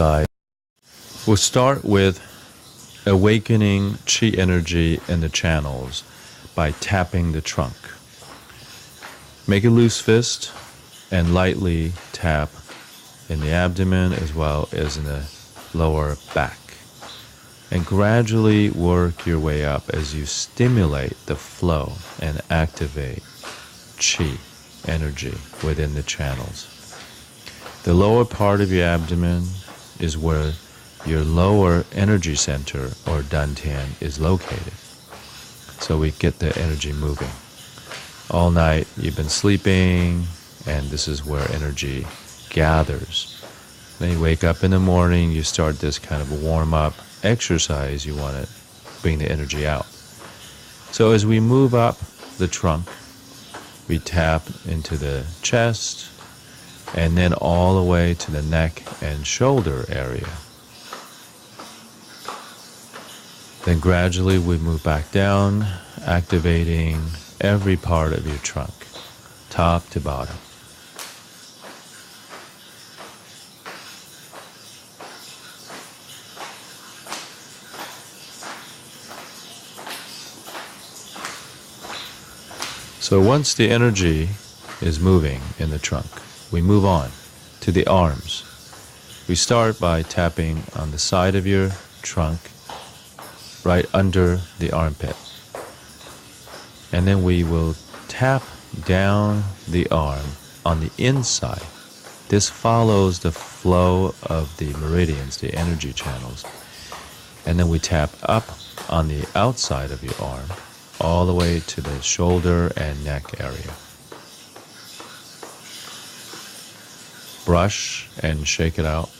side. We'll start with awakening chi energy in the channels by tapping the trunk. Make a loose fist and lightly tap in the abdomen as well as in the lower back. And gradually work your way up as you stimulate the flow and activate chi energy within the channels. The lower part of your abdomen is where your lower energy center or dantian is located. So we get the energy moving. All night you've been sleeping, and this is where energy gathers. Then you wake up in the morning, you start this kind of warm-up exercise. You want to bring the energy out. So as we move up the trunk, we tap into the chest, and then all the way to the neck and shoulder area. Then gradually we move back down, activating every part of your trunk, top to bottom. So once the energy is moving in the trunk, we move on to the arms. We start by tapping on the side of your trunk, right under the armpit. And then we will tap down the arm on the inside. This follows the flow of the meridians, the energy channels. And then we tap up on the outside of your arm, all the way to the shoulder and neck area. Brush and shake it out.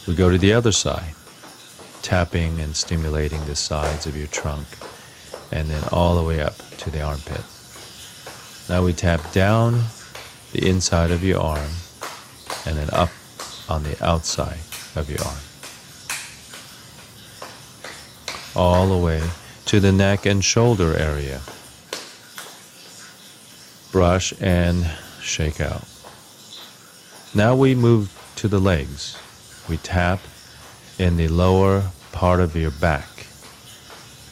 We go to the other side, tapping and stimulating the sides of your trunk, and then all the way up to the armpit. Now we tap down the inside of your arm, and then up on the outside of your arm. All the way to the neck and shoulder area. Brush and shake out. Now we move to the legs. We tap in the lower part of your back.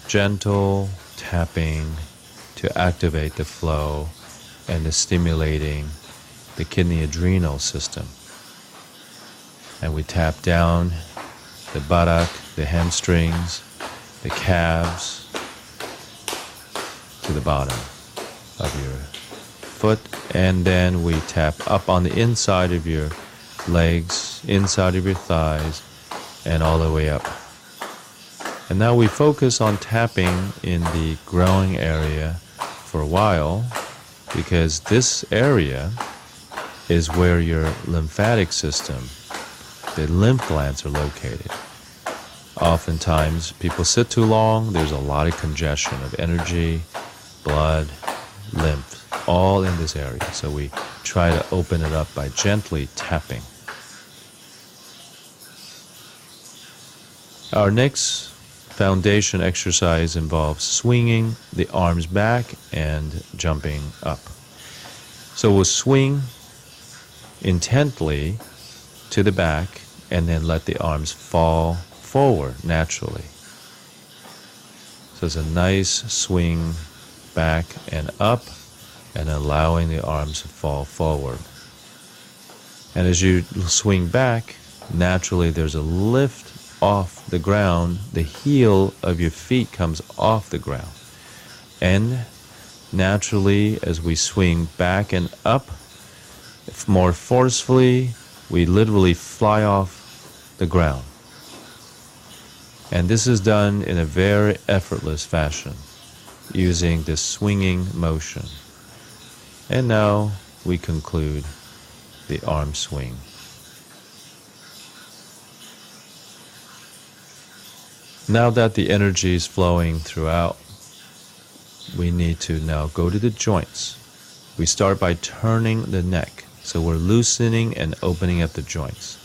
Gentle tapping to activate the flow and the stimulating the kidney adrenal system. And we tap down the buttock, the hamstrings, the calves, to the bottom of your foot, and then we tap up on the inside of your legs, inside of your thighs, and all the way up. And now we focus on tapping in the growing area for a while, because this area is where your lymphatic system, the lymph glands, are located. Oftentimes people sit too long, there's a lot of congestion of energy, blood, lymph, all in this area. So we try to open it up by gently tapping. Our next foundation exercise involves swinging the arms back and jumping up. So we'll swing intently to the back and then let the arms fall forward naturally. So it's a nice swing back and up, and allowing the arms to fall forward. And as you swing back, naturally there's a lift off the ground. The heel of your feet comes off the ground. And naturally, as we swing back and up, more forcefully, we literally fly off the ground. And this is done in a very effortless fashion, using this swinging motion. And now we conclude the arm swing. Now that the energy is flowing throughout, we need to now go to the joints. We start by turning the neck. So we're loosening and opening up the joints.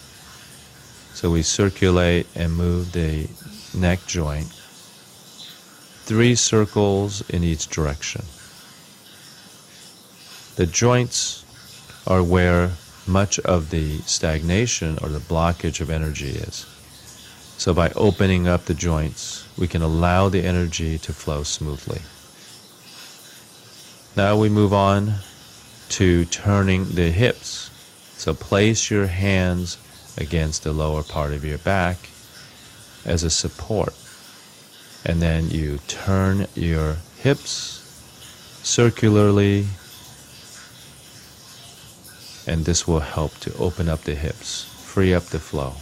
So we circulate and move the neck joint 3 circles in each direction. The joints are where much of the stagnation or the blockage of energy is. So by opening up the joints, we can allow the energy to flow smoothly. Now we move on to turning the hips. So place your hands against the lower part of your back as a support. And then you turn your hips circularly, and this will help to open up the hips, free up the flow.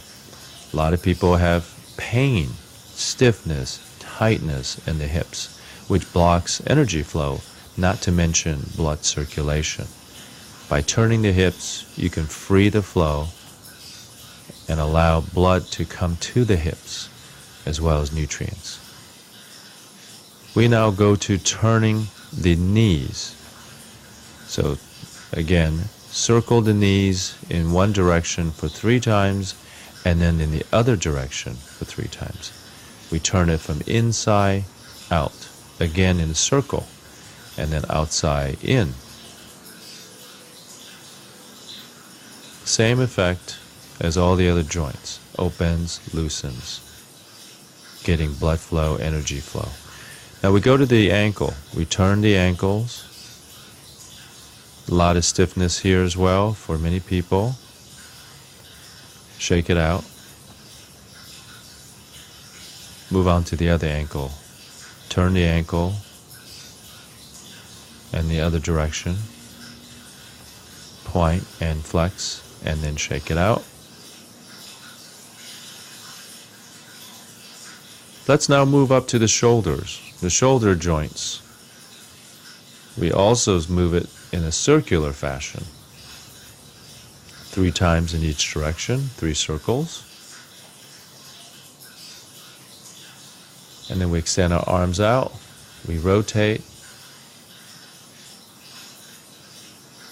A lot of people have pain, stiffness, tightness in the hips, which blocks energy flow, not to mention blood circulation. By turning the hips, you can free the flow and allow blood to come to the hips as well as nutrients. We now go to turning the knees. So again, circle the knees in one direction for 3 times and then in the other direction for 3 times. We turn it from inside out, again in a circle, and then outside in. Same effect as all the other joints. Opens, loosens, getting blood flow, energy flow. Now we go to the ankle. We turn the ankles. A lot of stiffness here as well for many people. Shake it out. Move on to the other ankle. Turn the ankle and the other direction. Point and flex, and then shake it out. Let's now move up to the shoulders, the shoulder joints. We also move it in a circular fashion. 3 times in each direction, 3 circles. And then we extend our arms out. We rotate.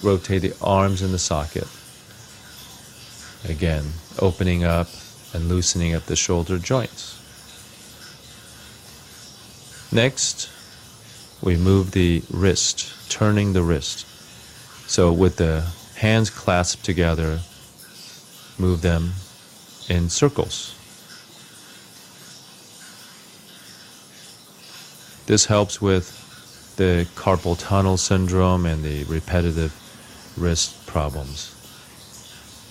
Rotate the arms in the socket. Again, opening up and loosening up the shoulder joints. Next, we move the wrist, turning the wrist. So with the hands clasped together, move them in circles. This helps with the carpal tunnel syndrome and the repetitive wrist problems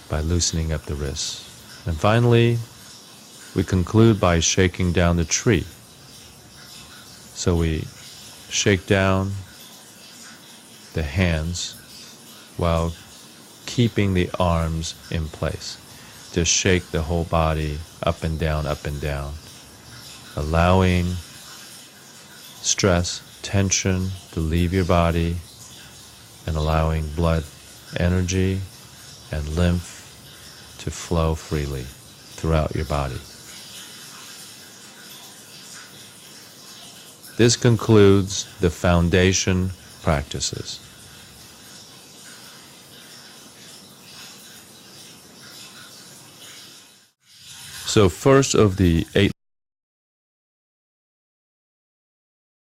by loosening up the wrists. And finally, we conclude by shaking down the tree. So we shake down the hands while keeping the arms in place. Just shake the whole body up and down, allowing stress, tension to leave your body, and allowing blood, energy, and lymph to flow freely throughout your body. This concludes the foundation practices. So first of the 8